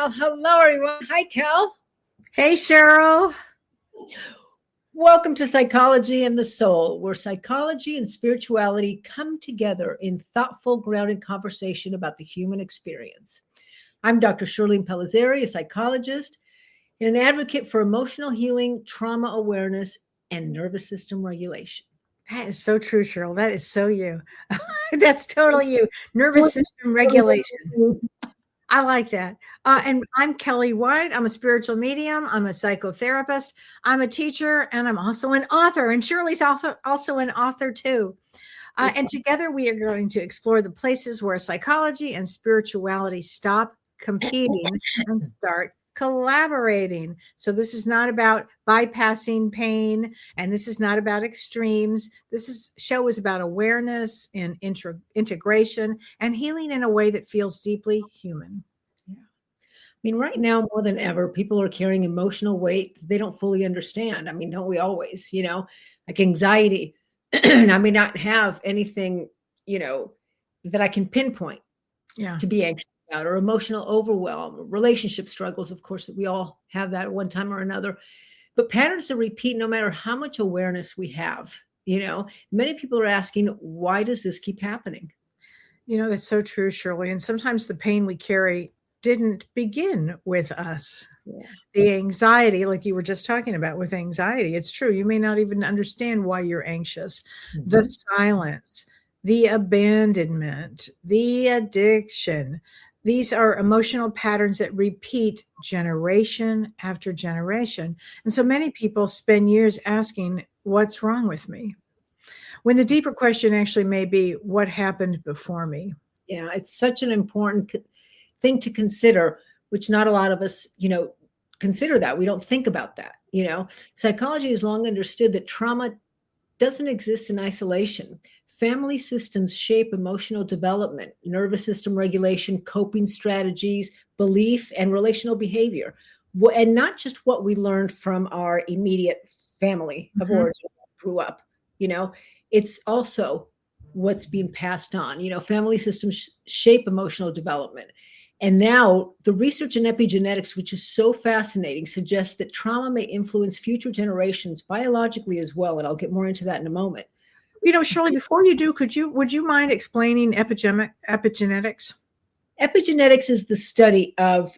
Well, hello, everyone. Hi, Kel. Hey, Cheryl. Welcome to Psychology and the Soul, where psychology and spirituality come together in thoughtful, grounded conversation about the human experience. I'm Dr. Shirley Pellizzeri, a psychologist and an advocate for emotional healing, trauma awareness, and nervous system regulation. That is so true, Cheryl. That is so you. That's totally you. Nervous system regulation. I like that. And I'm Kellee White. I'm a spiritual medium. I'm a psychotherapist. I'm a teacher, and I'm also an author. And Shirley's also an author too. And together we are going to explore the places where psychology and spirituality stop competing and start collaborating. So this is not about bypassing pain, and this is not about extremes. Show is about awareness and integration and healing in a way that feels deeply human. Yeah. I mean, right now more than ever, people are carrying emotional weight they don't fully understand. I mean, don't we always, like anxiety. And I may not have anything, that I can pinpoint to be anxious about, or emotional overwhelm, relationship struggles, of course, that we all have that at one time or another. But patterns that repeat no matter how much awareness we have. Many people are asking, why does this keep happening? That's so true, Shirley. And sometimes the pain we carry didn't begin with us. Yeah. The anxiety, like you were just talking about with anxiety, it's true. You may not even understand why you're anxious. Mm-hmm. The silence, the abandonment, the addiction. These are emotional patterns that repeat generation after generation. And so many people spend years asking, what's wrong with me? When the deeper question actually may be, what happened before me? Yeah, it's such an important thing to consider, which not a lot of us, consider that. We don't think about that. Psychology has long understood that trauma doesn't exist in isolation. Family systems shape emotional development, nervous system regulation, coping strategies, belief, and relational behavior. And not just what we learned from our immediate family of origin, grew up, it's also what's being passed on. Family systems shape emotional development. And now the research in epigenetics, which is so fascinating, suggests that trauma may influence future generations biologically as well. And I'll get more into that in a moment. Shirley, before you do, would you mind explaining epigenetics? Epigenetics is the study of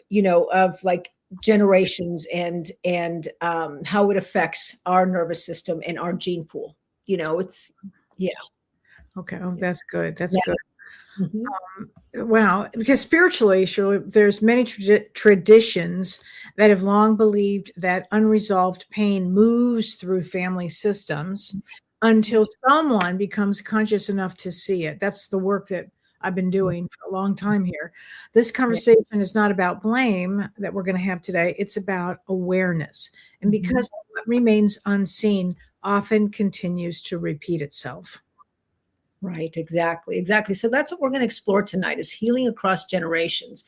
like generations and how it affects our nervous system and our gene pool. It's Okay. Oh, that's good. That's good. Mm-hmm. Wow. Because spiritually, Shirley, there's many traditions that have long believed that unresolved pain moves through family systems until someone becomes conscious enough to see it. That's the work that I've been doing for a long time here. This conversation is not about blame that we're going to have today. It's about awareness. And because what remains unseen often continues to repeat itself. Right, exactly. So that's what we're going to explore tonight, is healing across generations,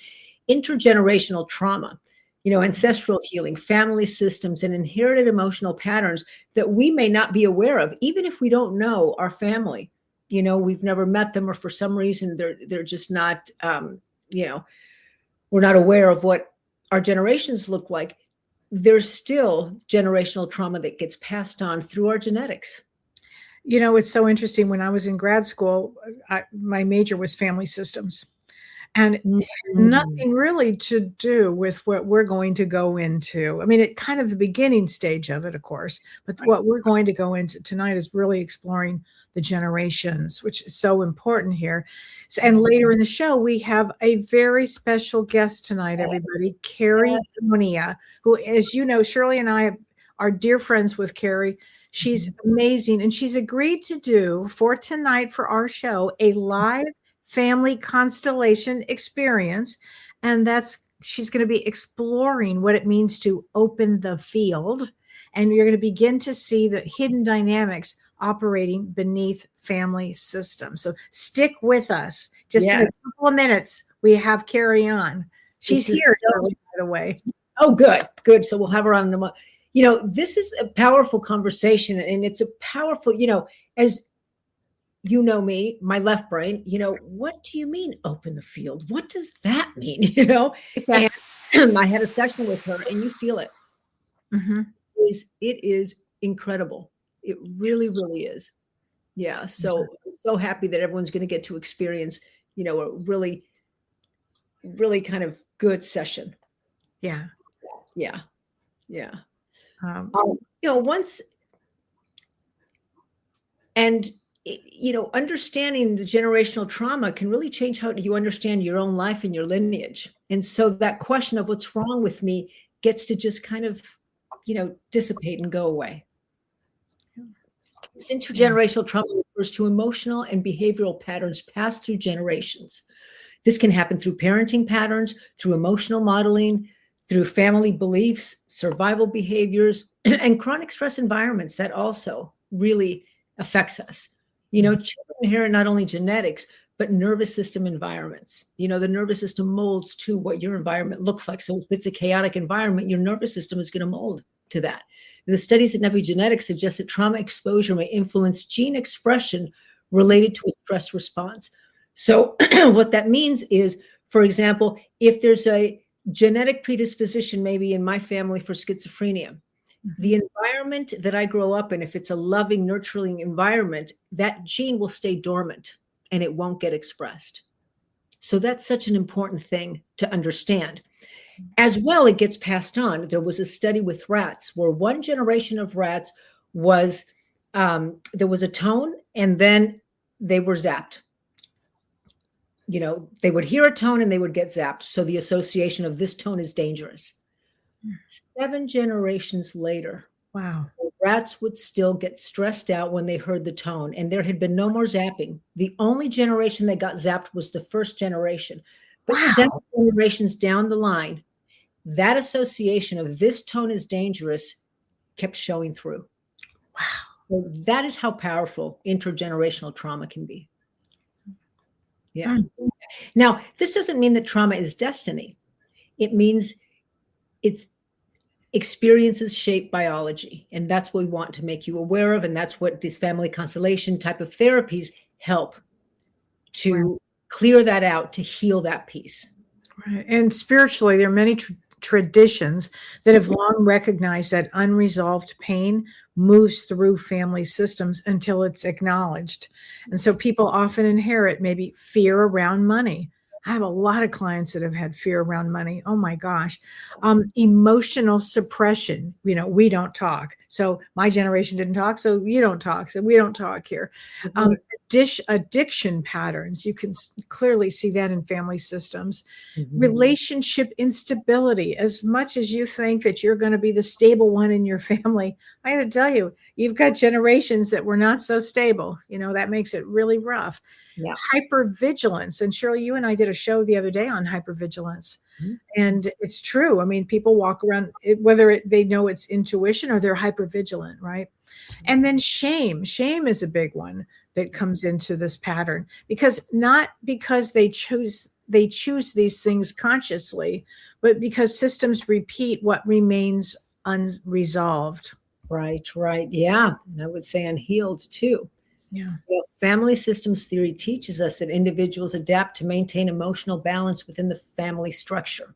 intergenerational trauma, ancestral healing, family systems, and inherited emotional patterns that we may not be aware of, even if we don't know our family. We've never met them, or for some reason they're just not, we're not aware of what our generations look like. There's still generational trauma that gets passed on through our genetics. It's so interesting. When I was in grad school, my major was family systems. And nothing really to do with what we're going to go into. I mean, it kind of the beginning stage of it, of course, but what we're going to go into tonight is really exploring the generations, which is so important here. So, and later in the show, we have a very special guest tonight, everybody, Karie Gonia, who, as you know, Shirley and I are dear friends with Karie. She's amazing. And she's agreed to do for tonight, for our show, a live family constellation experience. And she's going to be exploring what it means to open the field. And you're going to begin to see the hidden dynamics operating beneath family systems. So stick with us. Just in a couple of minutes, we have Karie on. She's here, by the way. Oh, good. So we'll have her on in a moment. This is a powerful conversation, and it's a powerful, as you know me, my left brain, what do you mean open the field? What does that mean? I had a session with her, and you feel it. Mm-hmm. It is incredible. It really, really is. Yeah. So I'm so happy that everyone's going to get to experience, a really, really kind of good session. Yeah. Yeah. Yeah. Um, Once, and understanding the generational trauma can really change how you understand your own life and your lineage. And so that question of what's wrong with me gets to just kind of, dissipate and go away. This intergenerational trauma refers to emotional and behavioral patterns passed through generations. This can happen through parenting patterns, through emotional modeling, through family beliefs, survival behaviors, and chronic stress environments that also really affects us. Children inherit not only genetics, but nervous system environments. The nervous system molds to what your environment looks like. So if it's a chaotic environment, your nervous system is going to mold to that. The studies in epigenetics suggest that trauma exposure may influence gene expression related to a stress response. So what that means is, for example, if there's a genetic predisposition, maybe in my family for schizophrenia, the environment that I grow up in, if it's a loving, nurturing environment, that gene will stay dormant and it won't get expressed. So that's such an important thing to understand. As well, it gets passed on. There was a study with rats where one generation of rats was, there was a tone and then they were zapped. They would hear a tone and they would get zapped. So the association of this tone is dangerous. 7 generations later, wow, rats would still get stressed out when they heard the tone, and there had been no more zapping. The only generation that got zapped was the first generation. But 7 generations down the line, that association of this tone is dangerous kept showing through. Wow. So that is how powerful intergenerational trauma can be. Yeah. Now, this doesn't mean that trauma is destiny. It means it's experiences shape biology. And that's what we want to make you aware of. And that's what these family constellation type of therapies help to clear that out, to heal that piece. Right. And spiritually, there are many traditions that have long recognized that unresolved pain moves through family systems until it's acknowledged. And so people often inherit maybe fear around money. I have a lot of clients that have had fear around money. Oh my gosh. Emotional suppression. We don't talk. So my generation didn't talk. So you don't talk. So we don't talk here. Addiction patterns. You can clearly see that in family systems. Relationship instability. As much as you think that you're going to be the stable one in your family, I got to tell you, you've got generations that were not so stable. That makes it really rough. Yeah. Hypervigilance. And Shirley, you and I did a show the other day on hypervigilance. And it's true. I mean, people walk around, whether they know it's intuition or they're hypervigilant, right? And then shame. Shame is a big one that comes into this pattern, because not because they choose these things consciously, but because systems repeat what remains unresolved. Right. Yeah. And I would say unhealed too. Yeah. Family systems theory teaches us that individuals adapt to maintain emotional balance within the family structure.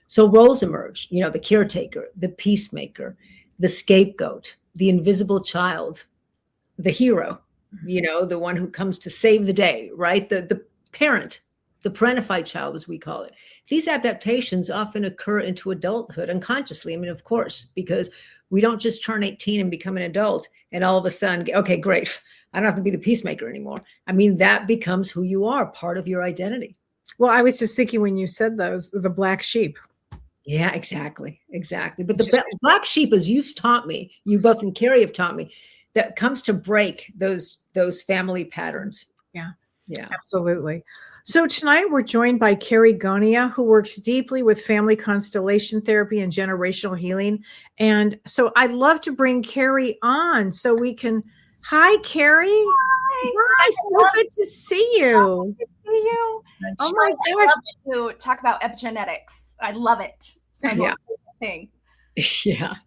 So roles emerge, the caretaker, the peacemaker, the scapegoat, the invisible child, the hero, the one who comes to save the day, right? The parent, the parentified child, as we call it. These adaptations often occur into adulthood unconsciously. I mean, of course, because we don't just turn 18 and become an adult and all of a sudden, okay, great, I don't have to be the peacemaker anymore. I mean, that becomes who you are, part of your identity. Well, I was just thinking when you said those, the black sheep. Yeah, exactly. But the black sheep, as you've taught me, you both and Karie have taught me, that comes to break those family patterns. Yeah, absolutely. So tonight we're joined by Karie Gonia, who works deeply with family constellation therapy and generational healing. And so I'd love to bring Karie on so we can. Hi, Karie. Hi. So good to see you. Good to see you. Oh my gosh. I love to talk about epigenetics. I love it. It's my most favorite thing.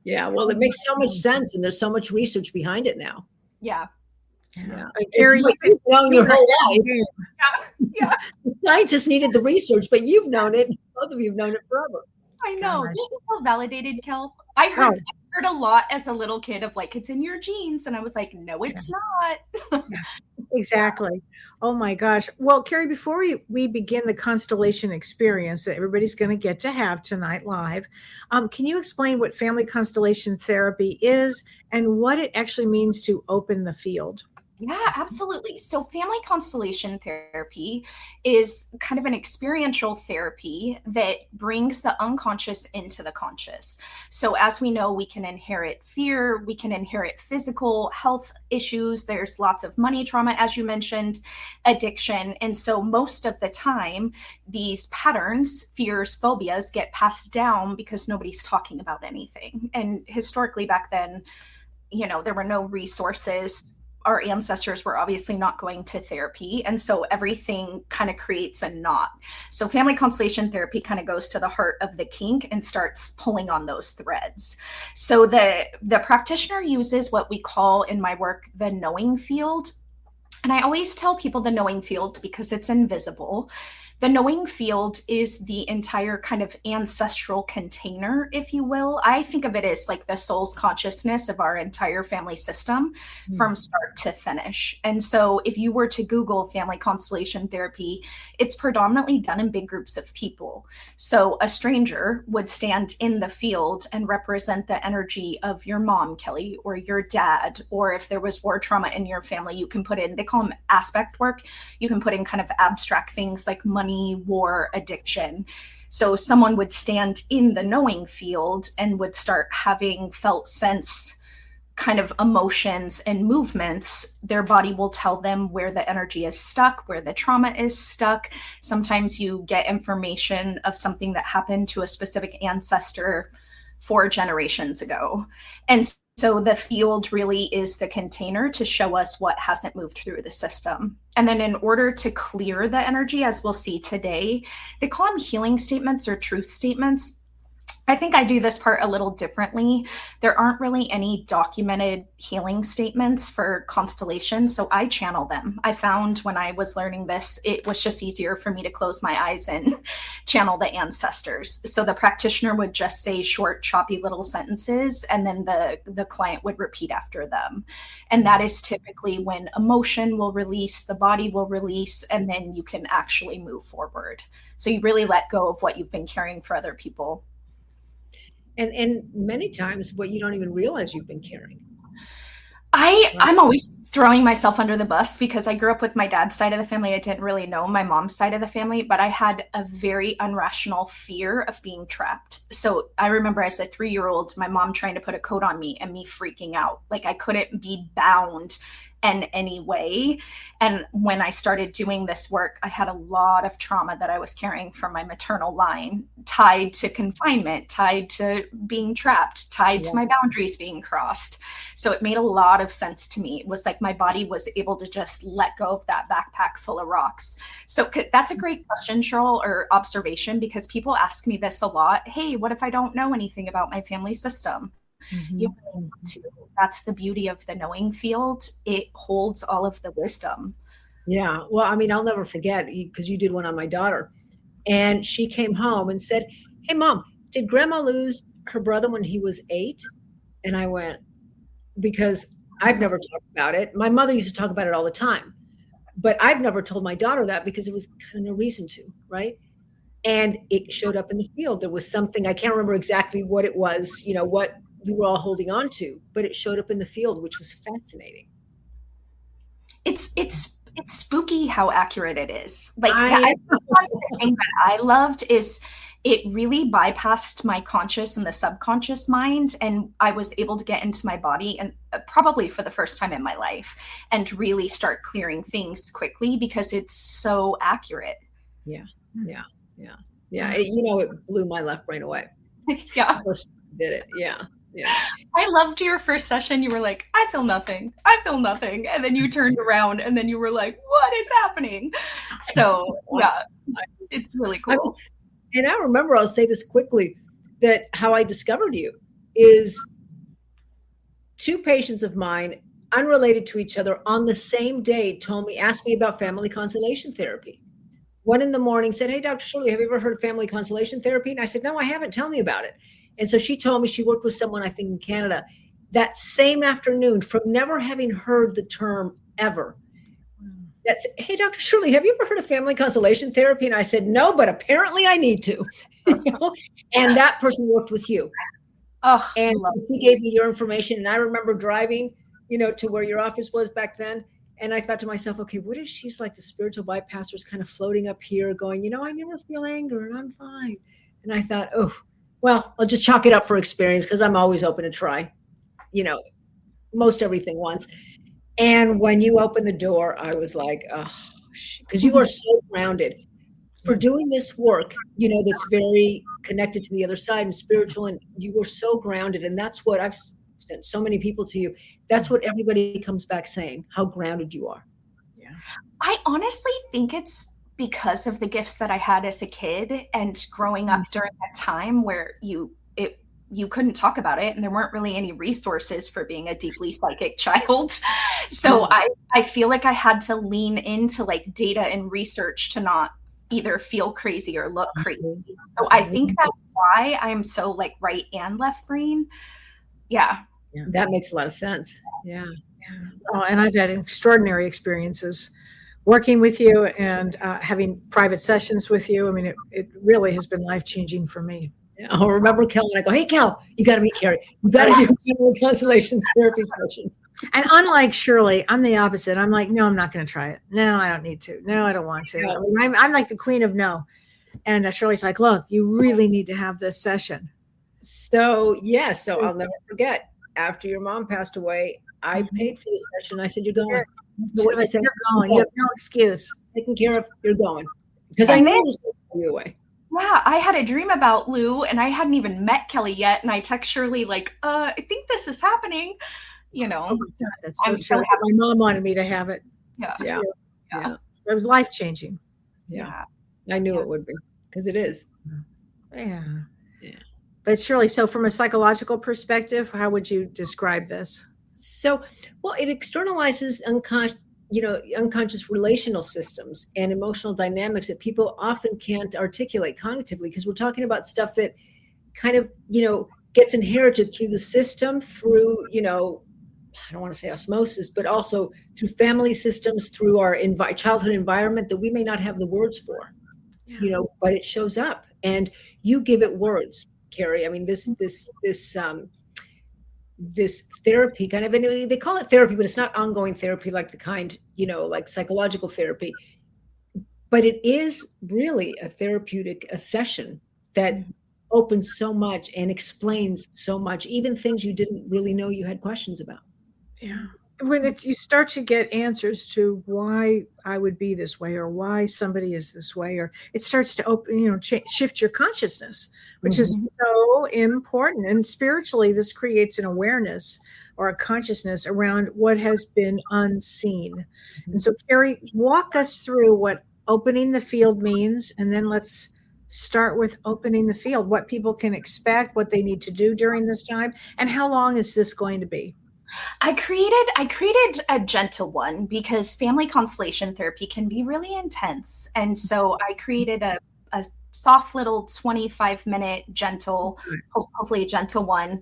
Yeah. Well, it makes so much sense, and there's so much research behind it now. Yeah. Karie, you've known your whole life. Yeah. Scientists needed the research, but you've known it. Both of you have known it forever. I know. Gosh. Did you feel validated, Kel? I heard a lot as a little kid of like, it's in your genes. And I was like, no, it's not. Yeah, exactly. Oh my gosh. Well, Karie, before we begin the constellation experience that everybody's going to get to have tonight live, can you explain what family constellation therapy is and what it actually means to open the field? Yeah, absolutely. So, family constellation therapy is kind of an experiential therapy that brings the unconscious into the conscious. So, as we know, we can inherit fear, we can inherit physical health issues. There's lots of money trauma, as you mentioned, addiction. And so, most of the time, these patterns, fears, phobias get passed down because nobody's talking about anything. And historically, back then, there were no resources. Our ancestors were obviously not going to therapy. And so everything kind of creates a knot. So family constellation therapy kind of goes to the heart of the kink and starts pulling on those threads. So the practitioner uses what we call in my work the knowing field. And I always tell people the knowing field because it's invisible. The knowing field is the entire kind of ancestral container, if you will. I think of it as like the soul's consciousness of our entire family system from start to finish. And so if you were to Google family constellation therapy, it's predominantly done in big groups of people. So a stranger would stand in the field and represent the energy of your mom, Kellee, or your dad, or if there was war trauma in your family, you can put in, they call them aspect work. You can put in kind of abstract things like money, war, addiction. So someone would stand in the knowing field and would start having felt sense kind of emotions and movements. Their body will tell them where the energy is stuck, where the trauma is stuck. Sometimes you get information of something that happened to a specific ancestor 4 generations ago. And so the field really is the container to show us what hasn't moved through the system. And then in order to clear the energy, as we'll see today, they call them healing statements or truth statements. I think I do this part a little differently. There aren't really any documented healing statements for constellations, so I channel them. I found when I was learning this, it was just easier for me to close my eyes and channel the ancestors. So the practitioner would just say short, choppy little sentences, and then the client would repeat after them. And that is typically when emotion will release, the body will release, and then you can actually move forward. So you really let go of what you've been carrying for other people. And many times what you don't even realize you've been carrying. I'm always throwing myself under the bus because I grew up with my dad's side of the family. I didn't really know my mom's side of the family, but I had a very irrational fear of being trapped. So I remember as a 3-year-old, my mom trying to put a coat on me and me freaking out. Like I couldn't be bound in any way. And when I started doing this work, I had a lot of trauma that I was carrying from my maternal line, tied to confinement, tied to being trapped, tied to my boundaries being crossed. So it made a lot of sense to me. It was like my body was able to just let go of that backpack full of rocks. So that's a great question, Cheryl, or observation, because people ask me this a lot. Hey, what if I don't know anything about my family system? You really want to. That's the beauty of the knowing field. It holds all of the wisdom. Yeah. Well, I mean, I'll never forget because you did one on my daughter. And she came home and said, "Hey, Mom, did Grandma lose her brother when he was 8?" And I went, because I've never talked about it. My mother used to talk about it all the time. But I've never told my daughter that because it was kind of no reason to, right? And it showed up in the field. There was something, I can't remember exactly what it was, what we were all holding on to, but it showed up in the field, which was fascinating. It's spooky how accurate it is. Like that's the thing that I loved is it really bypassed my conscious and the subconscious mind, and I was able to get into my body, and probably for the first time in my life, and really start clearing things quickly because it's so accurate. Yeah. It blew my left brain away. Yeah. First did it. Yeah. I loved your first session. You were like, I feel nothing. And then you turned around and then you were like, what is happening? So yeah, it's really cool. And I remember, I'll say this quickly, that how I discovered you is 2 patients of mine, unrelated to each other, on the same day asked me about family constellation therapy. 1 a.m, said, "Hey, Dr. Shirley, have you ever heard of family constellation therapy?" And I said, "No, I haven't. Tell me about it." And so she told me she worked with someone, I think in Canada, that same afternoon, from never having heard the term ever. That's, "Hey, Dr. Shirley, have you ever heard of family constellation therapy?" And I said, "No, but apparently I need to." And that person worked with you. Oh, and so she gave me your information. And I remember driving, to where your office was back then. And I thought to myself, okay, what if she's like the spiritual bypassers kind of floating up here going, I never feel anger and I'm fine. And I thought, oh, well, I'll just chalk it up for experience because I'm always open to try, most everything once. And when you opened the door, I was like, oh, because you are so grounded for doing this work, that's very connected to the other side and spiritual. And you were so grounded. And that's what I've sent so many people to you. That's what everybody comes back saying, how grounded you are. Yeah. I honestly think it's because of the gifts that I had as a kid and growing up during that time where you couldn't talk about it and there weren't really any resources for being a deeply psychic child. So I feel like I had to lean into like data and research to not either feel crazy or look crazy. So I think that's why I'm so like right and left brain. Yeah. That makes a lot of sense. Yeah. Oh, and I've had extraordinary experiences working with you and having private sessions with you. I mean, it really has been life-changing for me. I'll remember Kel and I go, "Hey, Kel, you got to meet Karie. You got to do a constellation therapy session." And unlike Shirley, I'm the opposite. I'm like, no, I'm not going to try it. No, I don't need to. No, I don't want to. I mean, I'm like the queen of no. And Shirley's like, look, you really need to have this session. So, I'll never forget. After your mom passed away, I paid for the session. I said, "You're going." What I said, "You're going. You have no excuse. Taken care of. You're going." Because I know there's you away. Yeah, I had a dream about Lou and I hadn't even met Kellee yet. And I text Shirley like, I think this is happening. Oh my God, that's so true. My mom wanted me to have it. Yeah. It was life-changing. Yeah. I knew it would be because it is. Yeah. But Shirley, so from a psychological perspective, how would you describe this? So, well, it externalizes unconscious relational systems and emotional dynamics that people often can't articulate cognitively because we're talking about stuff that kind of, gets inherited through the system, through, I don't want to say osmosis, but also through family systems, through our childhood environment that we may not have the words for, but it shows up and you give it words, Karie. I mean, this therapy kind of, and they call it therapy, but it's not ongoing therapy like the kind, like psychological therapy, but it is really a session that opens so much and explains so much, even things you didn't really know you had questions about. Yeah. When you start to get answers to why I would be this way or why somebody is this way, or it starts to open, shift your consciousness, which is so important. And spiritually, this creates an awareness or a consciousness around what has been unseen. And so, Karie, walk us through what opening the field means, and then let's start with opening the field, what people can expect, what they need to do during this time, and how long is this going to be? I created a gentle one because family constellation therapy can be really intense. And so I created a soft little 25-minute gentle, hopefully a gentle one.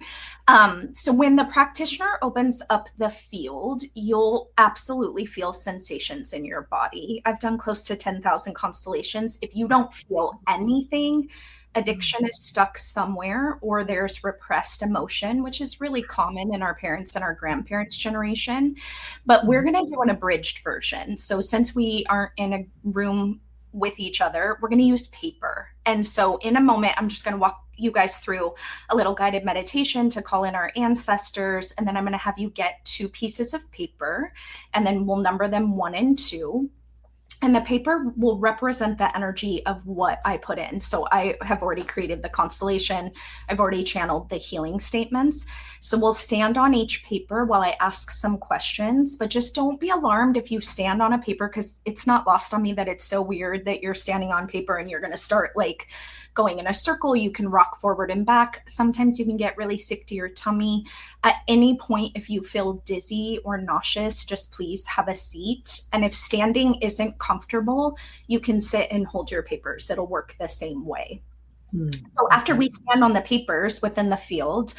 So when the practitioner opens up the field, you'll absolutely feel sensations in your body. I've done close to 10,000 constellations. If you don't feel anything, addiction is stuck somewhere, or there's repressed emotion, which is really common in our parents' and our grandparents' generation. But we're going to do an abridged version. So since we aren't in a room with each other, we're going to use paper. And so in a moment, I'm just going to walk you guys through a little guided meditation to call in our ancestors. And then I'm going to have you get 2 pieces of paper, and then we'll number them 1 and 2. And the paper will represent the energy of what I put in. So I have already created the constellation. I've already channeled the healing statements. So we'll stand on each paper while I ask some questions, but just don't be alarmed if you stand on a paper, because it's not lost on me that it's so weird that you're standing on paper and you're going to start like going in a circle. You can rock forward and back. Sometimes you can get really sick to your tummy. At any point, if you feel dizzy or nauseous, just please have a seat. And if standing isn't uncomfortable, you can sit and hold your papers. It'll work the same way. Hmm. So after we stand on the papers within the field,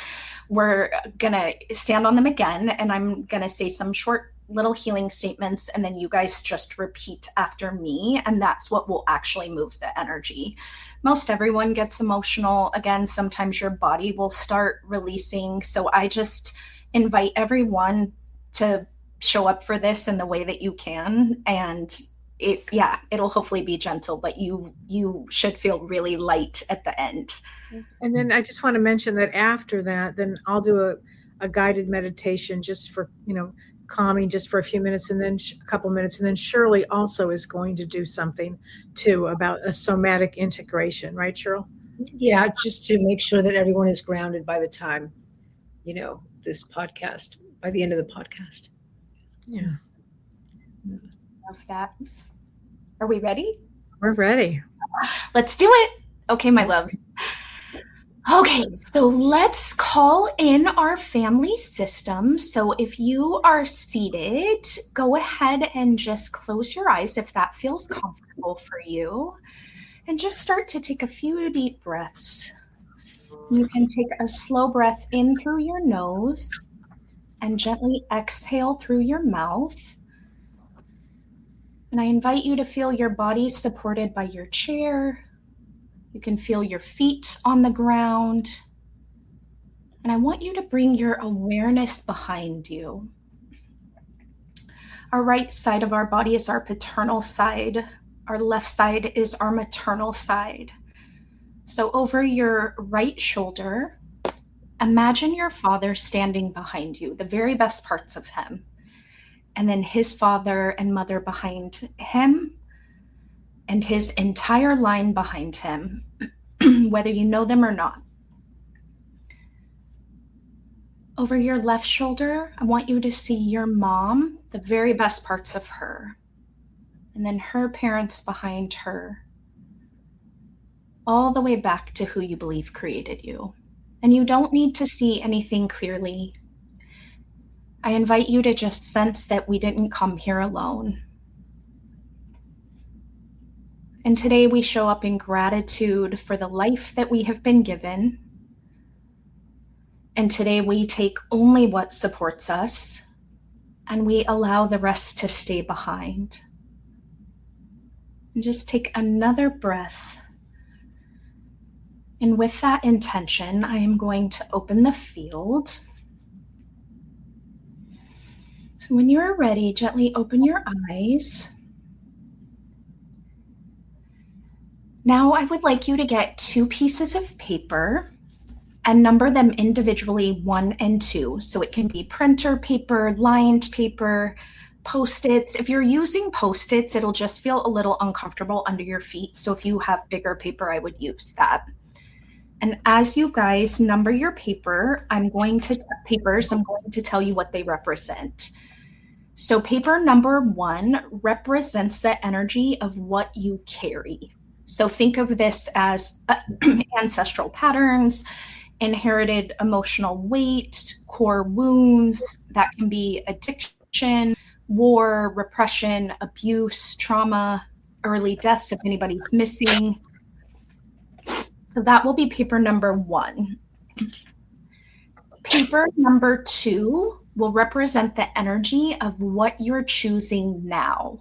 we're going to stand on them again, and I'm going to say some short little healing statements, and then you guys just repeat after me, and that's what will actually move the energy. Most everyone gets emotional. Again, sometimes your body will start releasing. So I just invite everyone to show up for this in the way that you can, and it'll hopefully be gentle, but you should feel really light at the end. And then I just want to mention that after that, then I'll do a guided meditation just for, calming just for a few minutes, and then a couple minutes. And then Shirley also is going to do something too about a somatic integration. Right, Shirley? Yeah, just to make sure that everyone is grounded by the time, this podcast, by the end of the podcast. Yeah. Love that. Are we ready? We're ready. Let's do it. Okay, my loves. Okay, so let's call in our family system. So if you are seated, go ahead and just close your eyes if that feels comfortable for you. And just start to take a few deep breaths. You can take a slow breath in through your nose and gently exhale through your mouth. And I invite you to feel your body supported by your chair. You can feel your feet on the ground. And I want you to bring your awareness behind you. Our right side of our body is our paternal side. Our left side is our maternal side. So over your right shoulder, imagine your father standing behind you, the very best parts of him. And then his father and mother behind him, and his entire line behind him, whether you know them or not. Over your left shoulder, I want you to see your mom, the very best parts of her, and then her parents behind her, all the way back to who you believe created you. And you don't need to see anything clearly. I invite you to just sense that we didn't come here alone. And today we show up in gratitude for the life that we have been given. And today we take only what supports us, and we allow the rest to stay behind. And just take another breath. And with that intention, I am going to open the field. So when you're ready, gently open your eyes. Now I would like you to get 2 pieces of paper and number them individually 1 and 2. So it can be printer paper, lined paper, Post-its. If you're using Post-its, it'll just feel a little uncomfortable under your feet. So if you have bigger paper, I would use that. And as you guys number your I'm going to tell you what they represent. So paper number 1 represents the energy of what you carry. So think of this as ancestral patterns, inherited emotional weight, core wounds. That can be addiction, war, repression, abuse, trauma, early deaths if anybody's missing. So that will be paper number 1. Paper number 2 will represent the energy of what you're choosing now.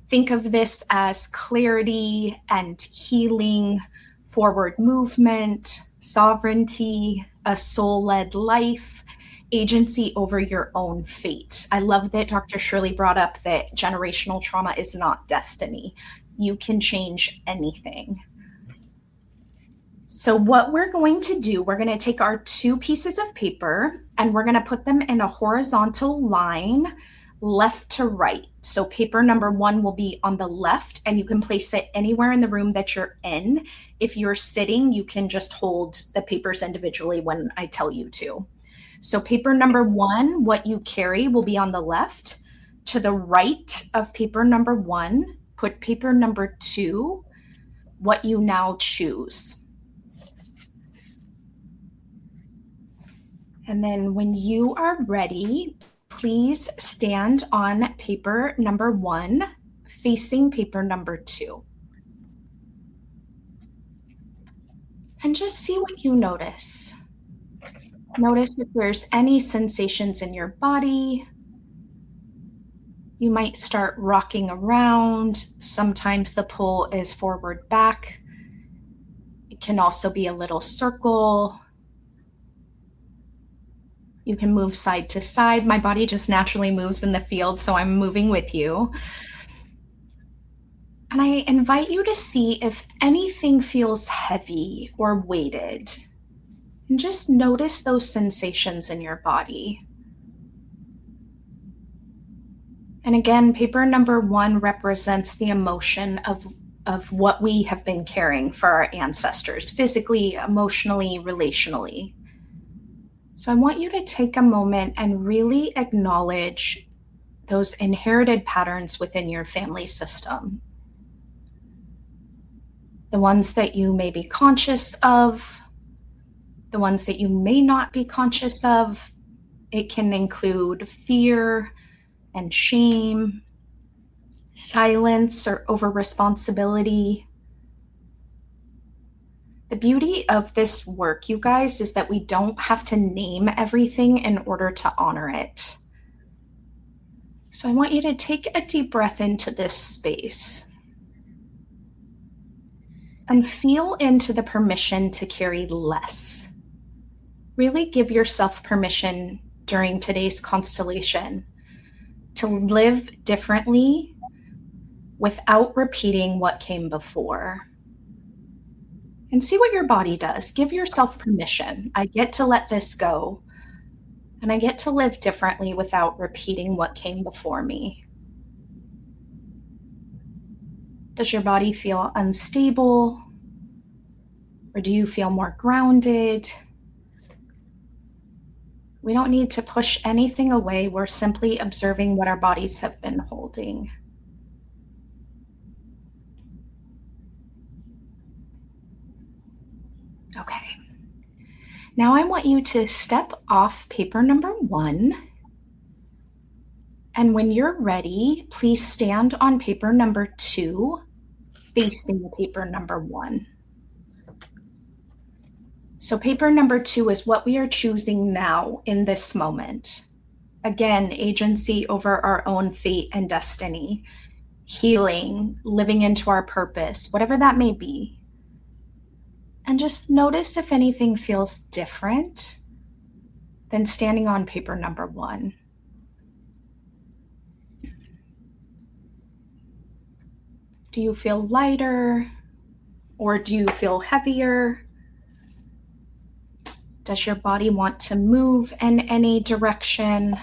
Think of this as clarity and healing, forward movement, sovereignty, a soul-led life, agency over your own fate. I love that Dr. Shirley brought up that generational trauma is not destiny. You can change anything. So what we're going to do, we're going to take our 2 pieces of paper and we're going to put them in a horizontal line, left to right. So paper number 1 will be on the left, and you can place it anywhere in the room that you're in. If you're sitting, you can just hold the papers individually when I tell you to. So paper number 1, what you carry, will be on the left. To the right of paper number 1, put paper number 2, what you now choose. And then when you are ready, please stand on paper number 1, facing paper number 2. And just see what you notice. Notice if there's any sensations in your body. You might start rocking around. Sometimes the pull is forward back. It can also be a little circle. You can move side to side. My body just naturally moves in the field, so I'm moving with you. And I invite you to see if anything feels heavy or weighted. And just notice those sensations in your body. And again, paper number 1 represents the emotion of what we have been carrying for our ancestors, physically, emotionally, relationally. So I want you to take a moment and really acknowledge those inherited patterns within your family system. The ones that you may be conscious of, the ones that you may not be conscious of. It can include fear and shame, silence or over responsibility. The beauty of this work, you guys, is that we don't have to name everything in order to honor it. So I want you to take a deep breath into this space and feel into the permission to carry less. Really give yourself permission during today's constellation to live differently without repeating what came before. And see what your body does. Give yourself permission. I get to let this go, and I get to live differently without repeating what came before me. Does your body feel unstable? Or do you feel more grounded? We don't need to push anything away. We're simply observing what our bodies have been holding. Okay. Now I want you to step off paper number 1. And when you're ready, please stand on paper number 2, facing paper number 1. So paper number 2 is what we are choosing now in this moment. Again, agency over our own fate and destiny, healing, living into our purpose, whatever that may be. And just notice if anything feels different than standing on paper number 1. Do you feel lighter or do you feel heavier? Does your body want to move in any direction?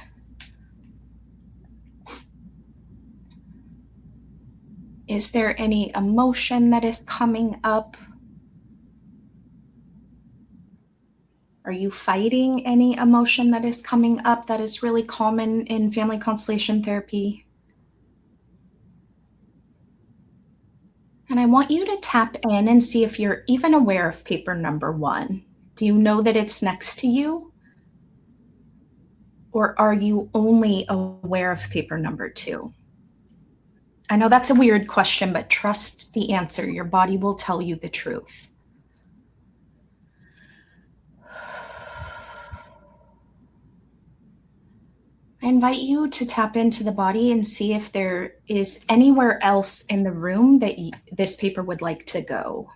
Is there any emotion that is coming up? Are you fighting any emotion that is coming up that is really common in family constellation therapy? And I want you to tap in and see if you're even aware of paper number 1. Do you know that it's next to you? Or are you only aware of paper number 2? I know that's a weird question, but trust the answer. Your body will tell you the truth. I invite you to tap into the body and see if there is anywhere else in the room that this paper would like to go.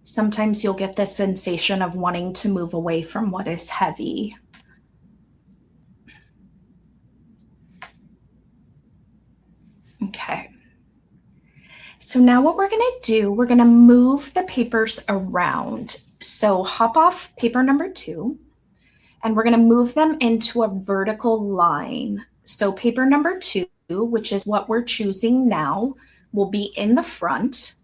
Sometimes you'll get the sensation of wanting to move away from what is heavy. Okay. So now what we're going to do, we're going to move the papers around. So hop off paper number 2, and we're going to move them into a vertical line. So paper number 2, which is what we're choosing now, will be in the front.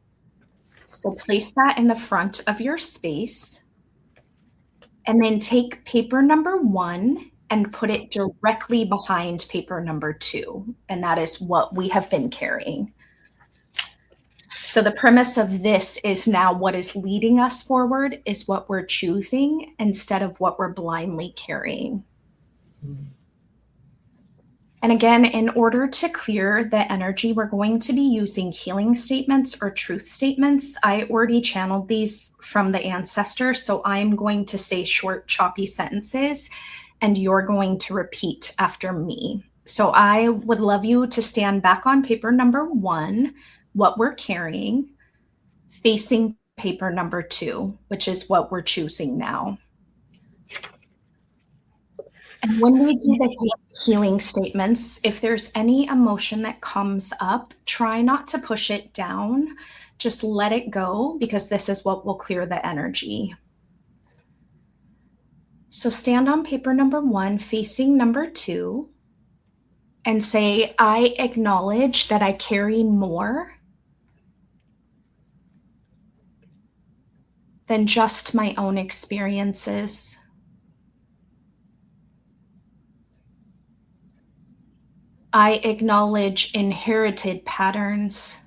So place that in the front of your space. And then take paper number 1 and put it directly behind paper number 2. And that is what we have been carrying. So the premise of this is now what is leading us forward is what we're choosing instead of what we're blindly carrying. And again, in order to clear the energy, we're going to be using healing statements or truth statements. I already channeled these from the ancestors, so I'm going to say short, choppy sentences, and you're going to repeat after me. So I would love you to stand back on paper number 1, what we're carrying, facing paper number 2, which is what we're choosing now. And when we do the healing statements, if there's any emotion that comes up, try not to push it down. Just let it go, because this is what will clear the energy. So stand on paper number 1, facing number 2, and say, I acknowledge that I carry more than just my own experiences. I acknowledge inherited patterns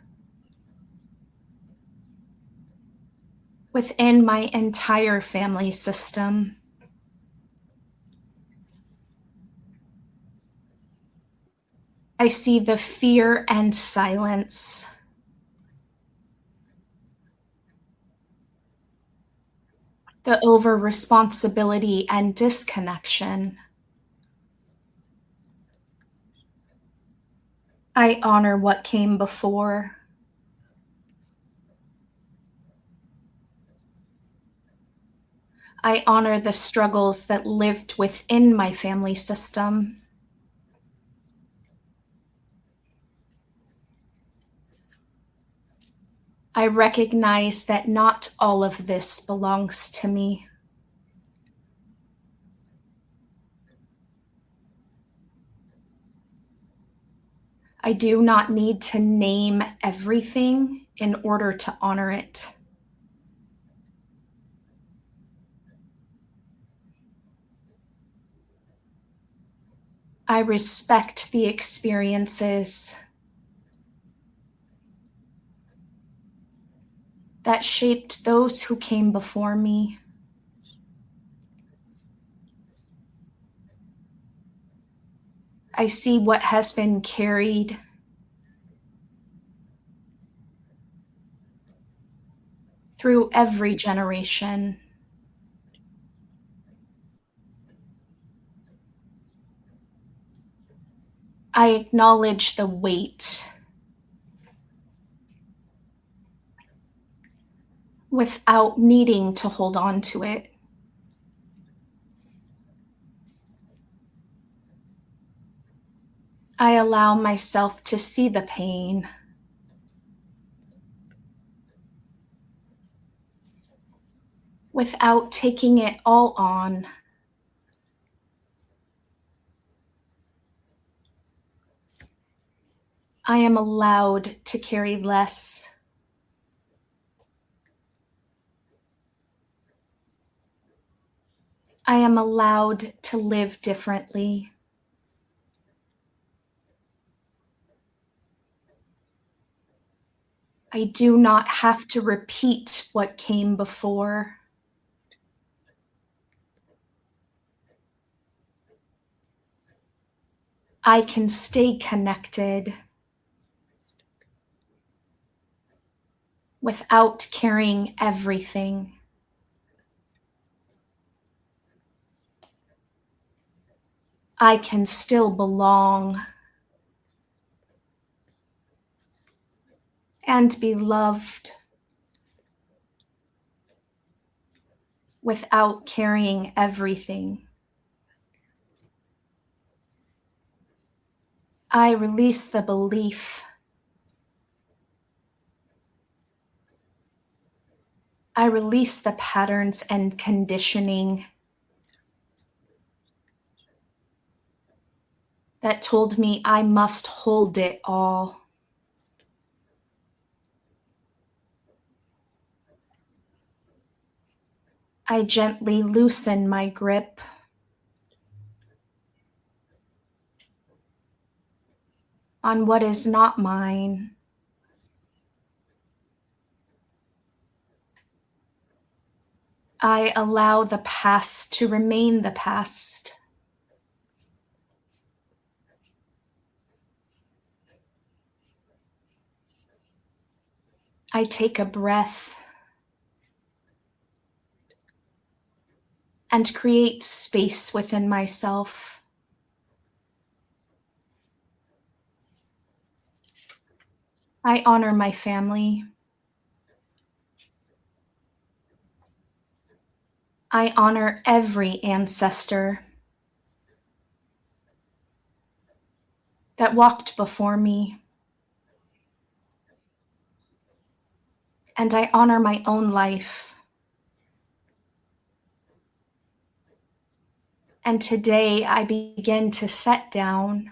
within my entire family system. I see the fear and silence, the over-responsibility and disconnection. I honor what came before. I honor the struggles that lived within my family system. I recognize that not all of this belongs to me. I do not need to name everything in order to honor it. I respect the experiences that shaped those who came before me. I see what has been carried through every generation. I acknowledge the weight without needing to hold on to it. I allow myself to see the pain. Without taking it all on. I am allowed to carry less. I am allowed to live differently. I do not have to repeat what came before. I can stay connected without carrying everything. I can still belong and be loved without carrying everything. I release the belief. I release the patterns and conditioning that told me I must hold it all. I gently loosen my grip. On what is not mine. I allow the past to remain the past. I take a breath and create space within myself. I honor my family. I honor every ancestor that walked before me. And I honor my own life. And today I begin to set down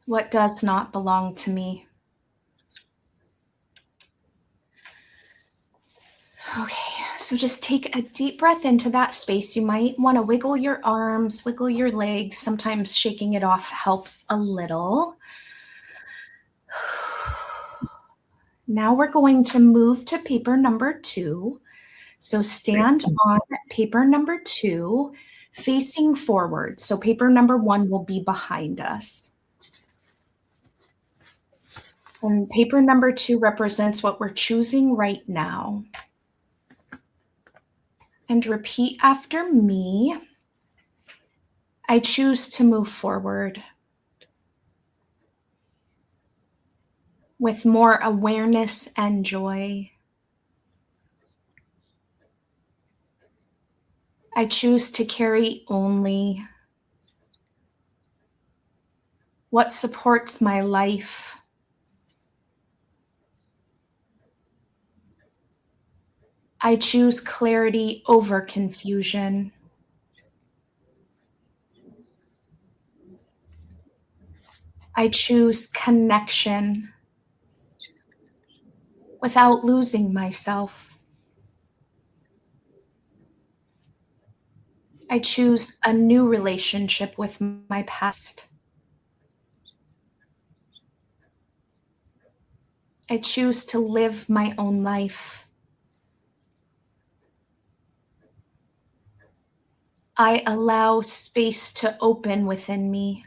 what does not belong to me. Okay, so just take a deep breath into that space. You might want to wiggle your arms, wiggle your legs. Sometimes shaking it off helps a little. Now we're going to move to paper number 2. So stand on paper number 2, facing forward. So paper number 1 will be behind us. And paper number 2 represents what we're choosing right now. And repeat after me. I choose to move forward with more awareness and joy. I choose to carry only what supports my life. I choose clarity over confusion. I choose connection without losing myself. I choose a new relationship with my past. I choose to live my own life. I allow space to open within me.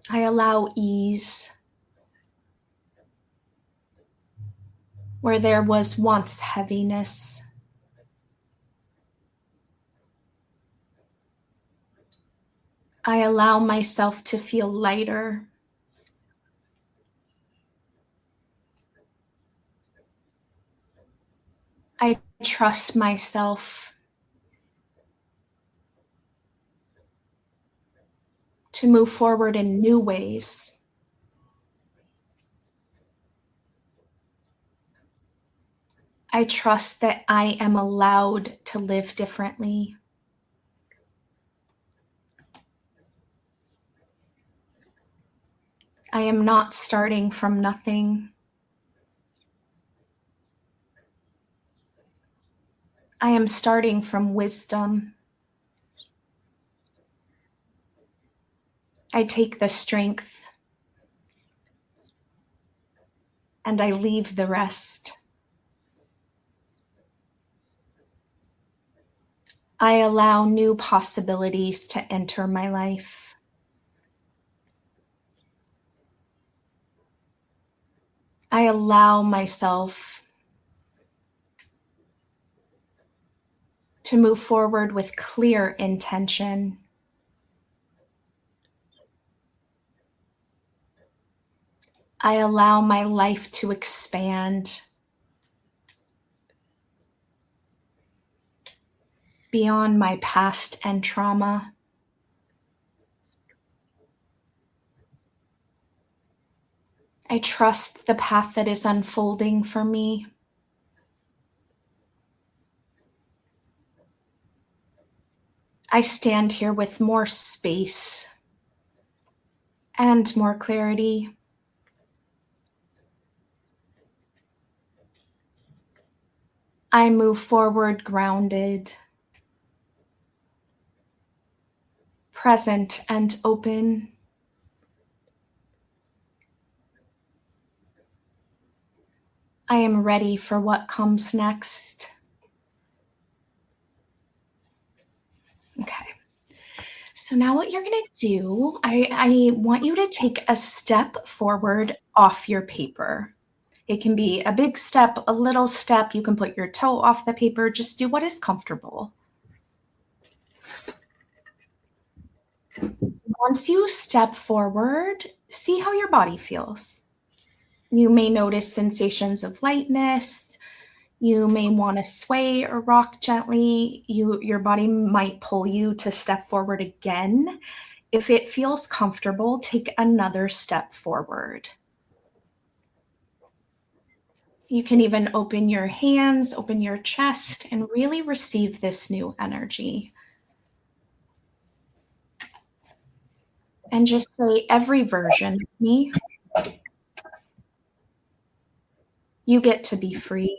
I allow ease where there was once heaviness. I allow myself to feel lighter. I trust myself to move forward in new ways. I trust that I am allowed to live differently. I am not starting from nothing. I am starting from wisdom. I take the strength and I leave the rest. I allow new possibilities to enter my life. I allow myself to move forward with clear intention. I allow my life to expand beyond my past and trauma. I trust the path that is unfolding for me. I stand here with more space and more clarity. I move forward grounded, present, and open. I am ready for what comes next. Okay. So now what you're going to do, I want you to take a step forward off your paper. It can be a big step, a little step. You can put your toe off the paper. Just do what is comfortable. Once you step forward, see how your body feels. You may notice sensations of lightness. You may want to sway or rock gently. Your body might pull you to step forward again. If it feels comfortable, take another step forward. You can even open your hands, open your chest, and really receive this new energy. And just say, every version of me, you get to be free.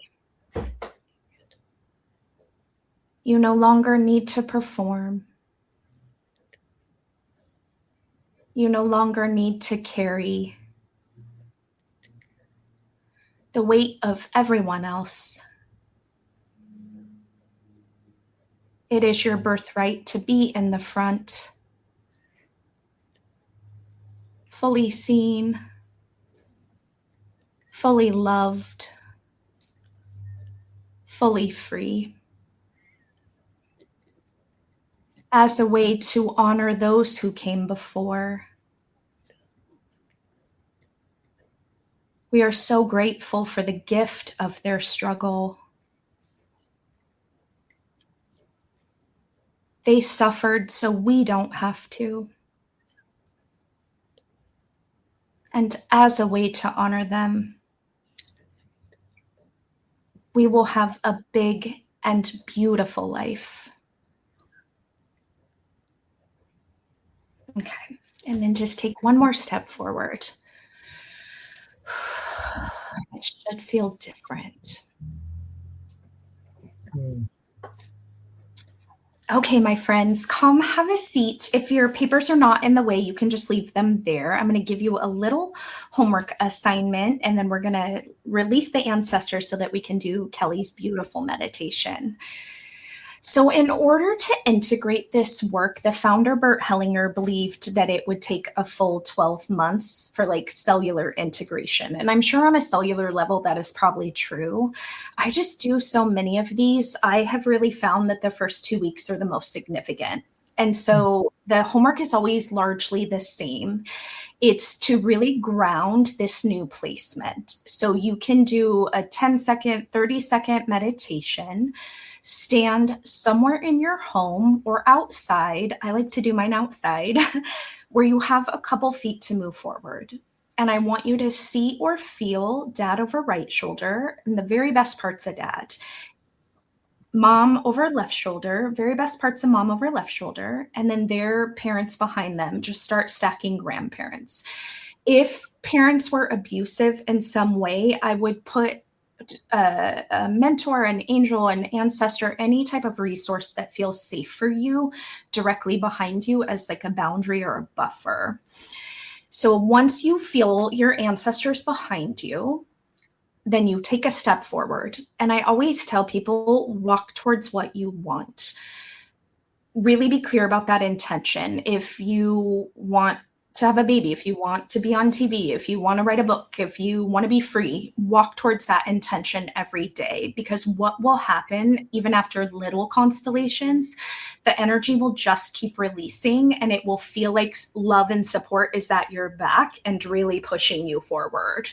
You no longer need to perform. You no longer need to carry the weight of everyone else. It is your birthright to be in the front, fully seen, fully loved, fully free. As a way to honor those who came before. We are so grateful for the gift of their struggle. They suffered so we don't have to. And as a way to honor them, we will have a big and beautiful life. Okay, and then just take one more step forward. It should feel different. Okay, my friends, come have a seat. If your papers are not in the way, you can just leave them there. I'm going to give you a little homework assignment, and then we're going to release the ancestors so that we can do Kellee's beautiful meditation. So in order to integrate this work, the founder, Bert Hellinger, believed that it would take a full 12 months for like cellular integration. And I'm sure on a cellular level, that is probably true. I just do so many of these. I have really found that the first 2 weeks are the most significant. And so the homework is always largely the same. It's to really ground this new placement. So you can do a 10-second, 30-second meditation. Stand somewhere in your home or outside. I like to do mine outside, where you have a couple feet to move forward. And I want you to see or feel dad over right shoulder and the very best parts of dad. Mom over left shoulder, very best parts of mom over left shoulder, and then their parents behind them. Just start stacking grandparents. If parents were abusive in some way, I would put a mentor, an angel, an ancestor, any type of resource that feels safe for you directly behind you as like a boundary or a buffer. So once you feel your ancestors behind you, then you take a step forward. And I always tell people, walk towards what you want. Really be clear about that intention. If you want to have a baby, if you want to be on TV, if you want to write a book, if you want to be free, walk towards that intention every day, because what will happen even after little constellations, the energy will just keep releasing and it will feel like love and support is at your back and really pushing you forward.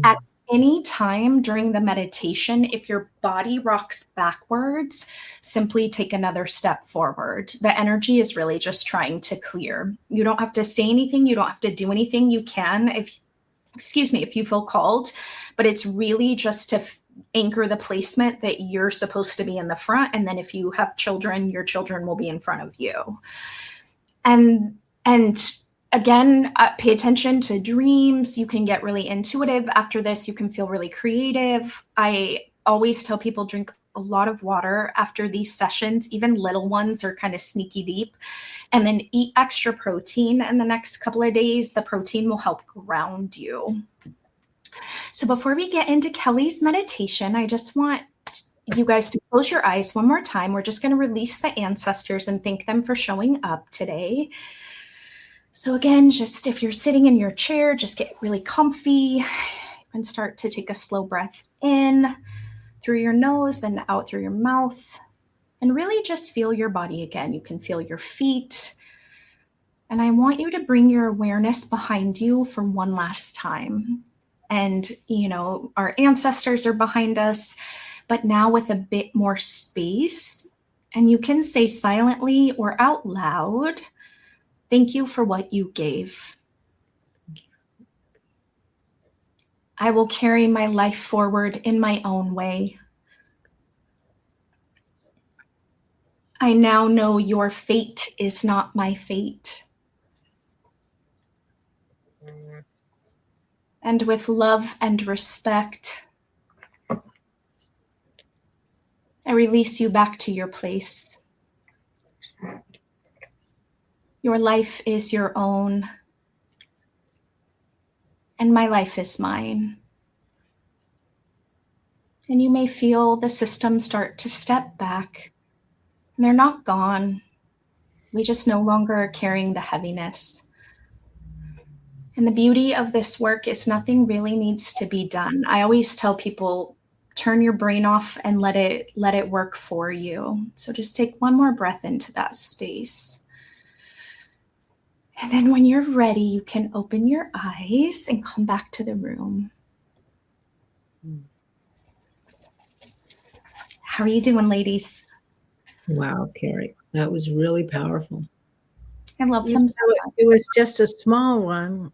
At any time during the meditation, if your body rocks backwards, simply take another step forward. The energy is really just trying to clear. You don't have to say anything. You don't have to do anything. You can, if you feel called, but it's really just to anchor the placement that you're supposed to be in the front. And then if you have children, your children will be in front of you. And again, pay attention to dreams. You can get really intuitive. After this, you can feel really creative. I always tell people drink a lot of water after these sessions. Even little ones are kind of sneaky deep. And then eat extra protein in the next couple of days. The protein will help ground you. So before we get into Kellee's meditation, I just want you guys to close your eyes one more time. We're just going to release the ancestors and thank them for showing up today. So again, just if you're sitting in your chair, just get really comfy and start to take a slow breath in through your nose and out through your mouth. And really just feel your body again. You can feel your feet. And I want you to bring your awareness behind you for one last time. And, our ancestors are behind us, but now with a bit more space. And you can say silently or out loud, thank you for what you gave. I will carry my life forward in my own way. I now know your fate is not my fate. And with love and respect, I release you back to your place. Your life is your own, and my life is mine. And you may feel the system start to step back, and they're not gone. We just no longer are carrying the heaviness. And the beauty of this work is nothing really needs to be done. I always tell people, turn your brain off and let it work for you. So just take one more breath into that space. And then when you're ready, you can open your eyes and come back to the room. How are you doing, ladies? Wow, Karie, that was really powerful. I love them so much. It was just a small one.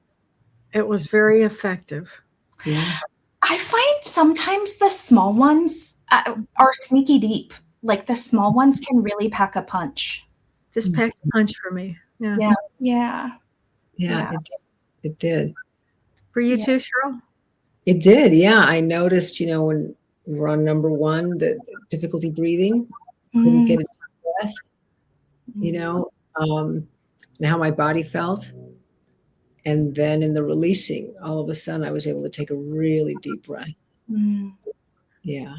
It was very effective. Yeah. I find sometimes the small ones are sneaky deep. Like the small ones can really pack a punch. This packed a punch for me. Yeah. It did. For you too, Cheryl? It did. Yeah. I noticed, when we're on number 1, the difficulty breathing, couldn't get a deep breath, and how my body felt. And then in the releasing, all of a sudden I was able to take a really deep breath. Yeah.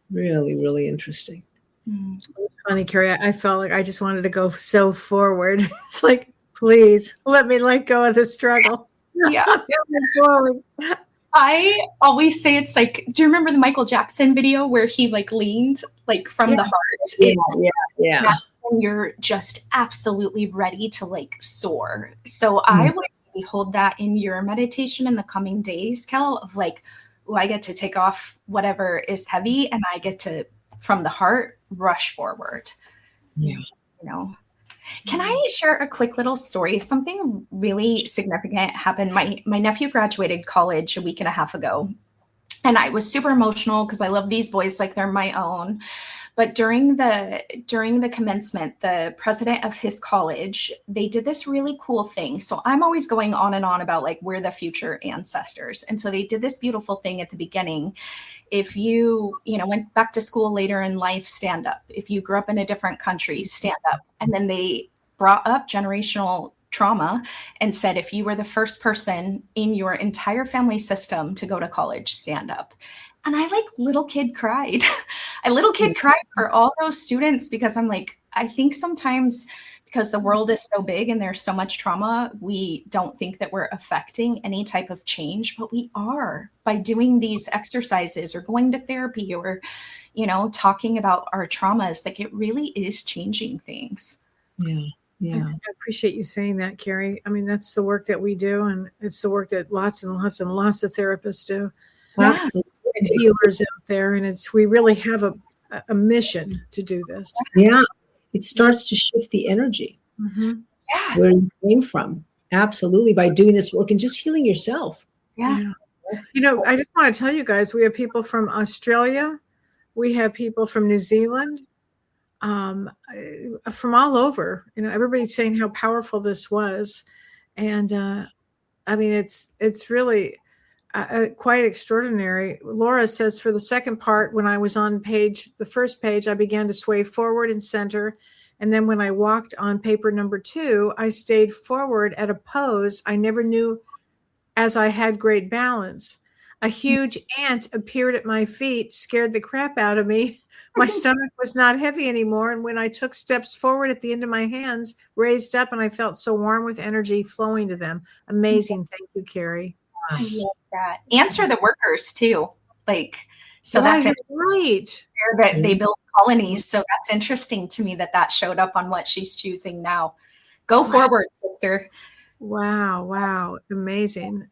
Really, really interesting. It was funny, Karie. I felt like I just wanted to go so forward. It's like, please let me let go of the struggle. Yeah. Forward. I always say it's like, do you remember the Michael Jackson video where he leaned from the heart? Yeah. When you're just absolutely ready to soar. So I would maybe hold that in your meditation in the coming days, Kel, of I get to take off whatever is heavy and I get to, from the heart, rush forward. Yeah. Can I share a quick little story? Something really significant happened. My nephew graduated college a week and a half ago. And I was super emotional because I love these boys like they're my own. But during the commencement, the president of his college, they did this really cool thing. So I'm always going on and on about we're the future ancestors. And so they did this beautiful thing at the beginning. If you, went back to school later in life, stand up. If you grew up in a different country, stand up. And then they brought up generational trauma and said, if you were the first person in your entire family system to go to college, stand up. And I little kid cried. Cried for all those students because I'm I think sometimes because the world is so big and there's so much trauma, we don't think that we're affecting any type of change, but we are by doing these exercises or going to therapy or, talking about our traumas. It really is changing things. Yeah. I appreciate you saying that, Karie. I mean, that's the work that we do, and it's the work that lots and lots and lots of therapists do. Absolutely. And healers out there, and we really have a mission to do this. Yeah, it starts to shift the energy where you came from. Absolutely, by doing this work and just healing yourself. Yeah. I just want to tell you guys, we have people from Australia, we have people from New Zealand, from all over. Everybody's saying how powerful this was, and I mean, it's really. Quite extraordinary. Laura says, for the second part, when I was on the first page, I began to sway forward and center. And then when I walked on paper number 2, I stayed forward at a pose I never knew as I had great balance. a huge ant appeared at my feet, scared the crap out of me. My stomach was not heavy anymore. And when I took steps forward at the end of my hands, raised up, and I felt so warm with energy flowing to them. Amazing. Thank you, Karie. I love that. Ants are the workers too. Like, so Yeah, that's it. right. That they build colonies. So that's interesting to me that showed up on what she's choosing now. Go forward, sister. Wow. Amazing.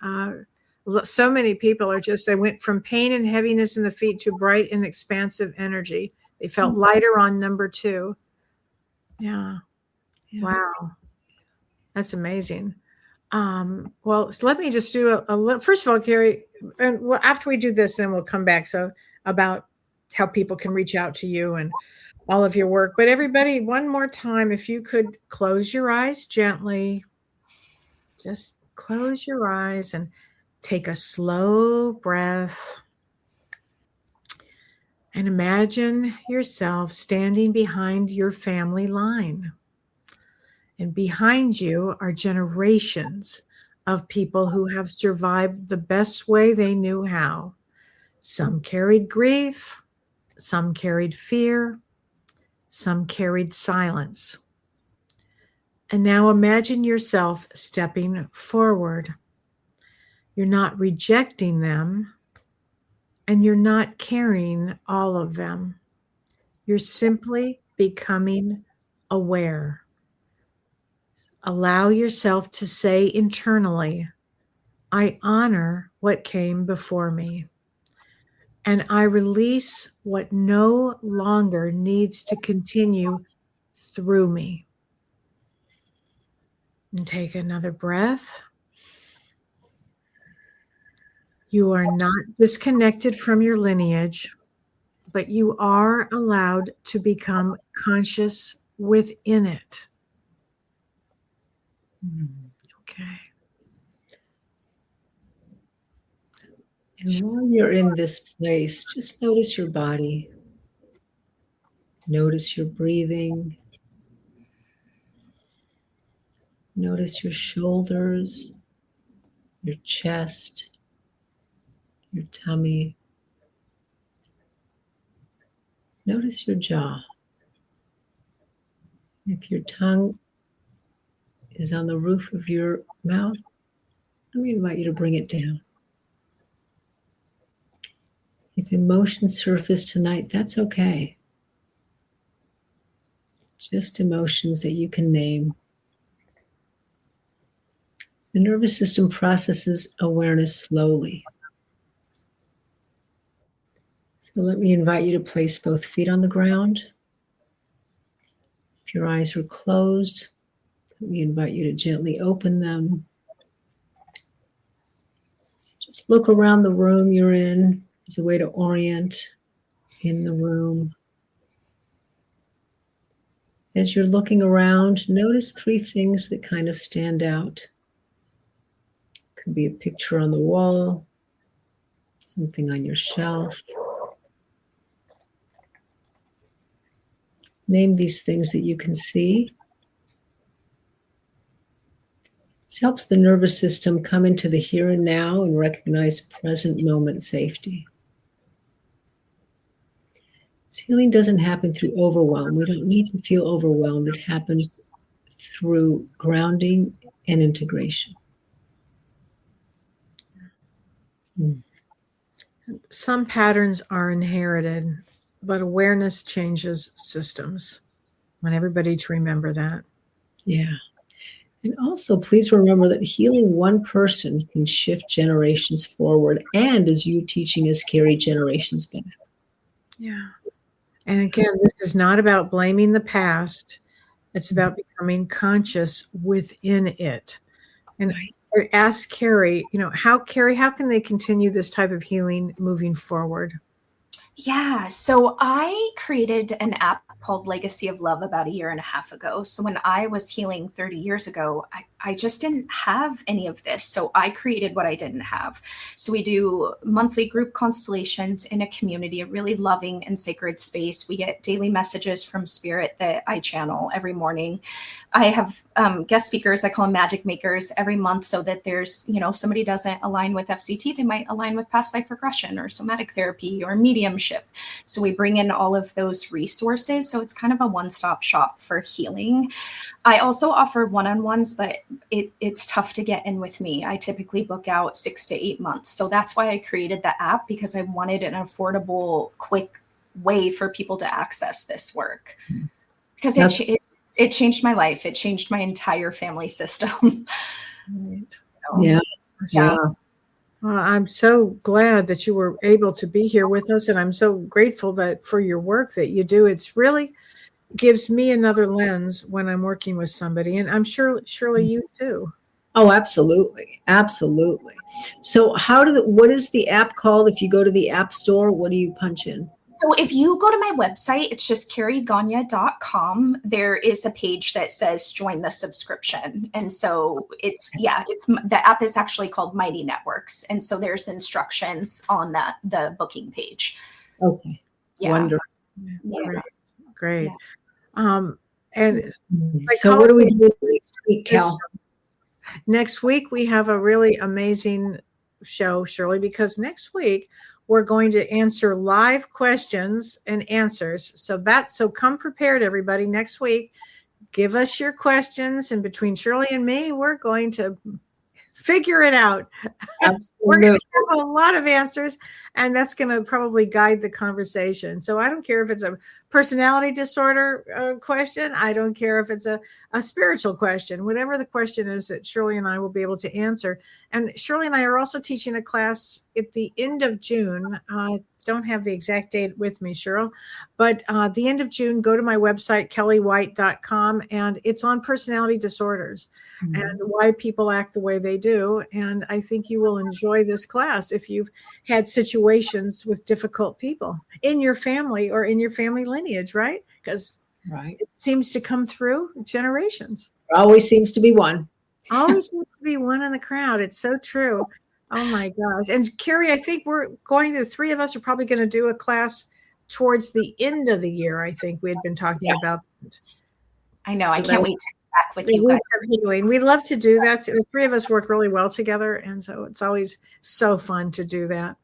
So many people are they went from pain and heaviness in the feet to bright and expansive energy. They felt lighter on number 2. Yeah. Wow. That's amazing. Well, so let me just do a little, first of all, Karie, and after we do this, then we'll come back. So about how people can reach out to you and all of your work. But everybody, one more time, if you could close your eyes gently, just close your eyes and take a slow breath. And imagine yourself standing behind your family line. And behind you are generations of people who have survived the best way they knew how. Some carried grief, some carried fear, some carried silence. And now imagine yourself stepping forward. You're not rejecting them, and you're not carrying all of them. You're simply becoming aware. Allow yourself to say internally, I honor what came before me, and I release what no longer needs to continue through me. And take another breath. You are not disconnected from your lineage, but you are allowed to become conscious within it. Okay. And while you're in this place, just notice your body. Notice your breathing. Notice your shoulders, your chest, your tummy. Notice your jaw. If your tongue is on the roof of your mouth, let me invite you to bring it down. If emotions surface tonight, that's okay. Just emotions that you can name. The nervous system processes awareness slowly. So let me invite you to place both feet on the ground. If your eyes are closed, let me invite you to gently open them. Just look around the room you're in as a way to orient in the room. As you're looking around, notice 3 things that kind of stand out. Could be a picture on the wall, something on your shelf. Name these things that you can see. This helps the nervous system come into the here and now and recognize present moment safety. This healing doesn't happen through overwhelm. We don't need to feel overwhelmed. It happens through grounding and integration. Some patterns are inherited, but awareness changes systems. I want everybody to remember that. Yeah. And also, please remember that healing one person can shift generations forward, and as you teaching us, carry generations back. Yeah. And again, this is not about blaming the past. It's about becoming conscious within it. And I ask Karie, how can they continue this type of healing moving forward? Yeah, so I created an app called Legacy of Love about 1.5 years ago. So when I was healing 30 years ago, I just didn't have any of this. So I created what I didn't have. So we do monthly group constellations in a community, a really loving and sacred space. We get daily messages from spirit that I channel every morning. I have guest speakers, I call them magic makers, every month, so that there's, if somebody doesn't align with FCT, they might align with past life regression or somatic therapy or mediumship. So we bring in all of those resources. So it's kind of a one-stop shop for healing. I also offer one-on-ones, but it's tough to get in with me. I typically book out 6 to 8 months. So that's why I created the app, because I wanted an affordable, quick way for people to access this work. Because it changed my life. It changed my entire family system. Yeah. Well, I'm so glad that you were able to be here with us, and I'm so grateful that for your work that you do. It's really gives me another lens when I'm working with somebody, and I'm sure, Shirley, you too. Oh, absolutely. Absolutely. So what is the app called? If you go to the app store, what do you punch in? So if you go to my website, it's just KarieGonia.com. There is a page that says join the subscription. And so the app is actually called Mighty Networks. And so there's instructions on the booking page. Okay. Yeah. Wonderful. Yeah. Great. And so what do we do next week, Kel? Next week, we have a really amazing show, Shirley, because next week we're going to answer live questions and answers. So come prepared, everybody. Next week, give us your questions. And between Shirley and me, we're going to figure it out. We're going to have a lot of answers, and that's going to probably guide the conversation. So I don't care if it's a personality disorder question. I don't care if it's a spiritual question. Whatever the question is that Shirley and I will be able to answer. And Shirley and I are also teaching a class at the end of June. Don't have the exact date with me, Cheryl, but the end of June, go to my website, kelleewhite.com, and it's on personality disorders and why people act the way they do. And I think you will enjoy this class if you've had situations with difficult people in your family or in your family lineage, right? Because it seems to come through generations. There always seems to be one. Always seems to be one in the crowd. It's so true. Oh my gosh. And Karie, I think the three of us are probably going to do a class towards the end of the year. I think we had been talking about. I know. I can't wait to be back with you guys. Healing. We love to do that. The three of us work really well together. And so it's always so fun to do that.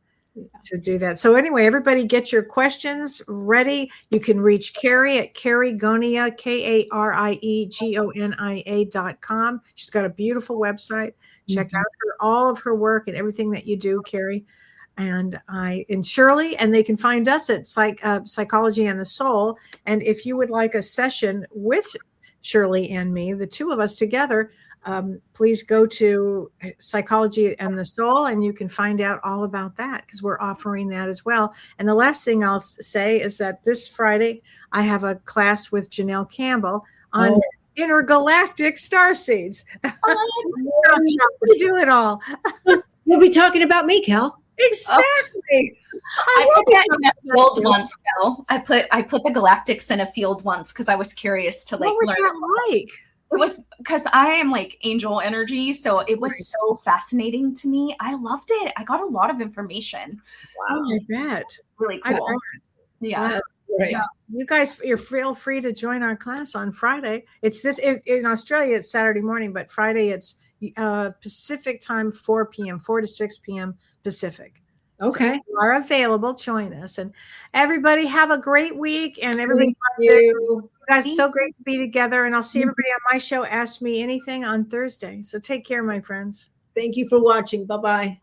So anyway, everybody get your questions ready. You can reach Karie at Karie Gonia, KarieGonia.com. She's got a beautiful website. Check out all of her work and everything that you do, Karie. And Shirley, and they can find us at Psychology and the Soul. And if you would like a session with Shirley and me, the two of us together, please go to Psychology and the Soul, and you can find out all about that because we're offering that as well. And the last thing I'll say is that this Friday, I have a class with Janelle Campbell on intergalactic starseeds. We do it all. You'll be talking about me, Kel. Exactly. I put that in a field once, Kel. I put the galactics in a field once because I was curious to what was learn. That like? It was because I am like angel energy, so it was so fascinating to me. I loved it. I got a lot of information. Wow, I bet. Really cool. Yeah. Right. Yeah. You guys, feel free to join our class on Friday. It's in Australia, it's Saturday morning, but Friday it's Pacific time, 4 p.m., 4 to 6 p.m. Pacific. Okay. So if you are available, join us. And everybody have a great week. And everybody, you guys, so great to be together. And I'll see everybody on my show, Ask Me Anything, on Thursday. So take care, my friends. Thank you for watching. Bye-bye.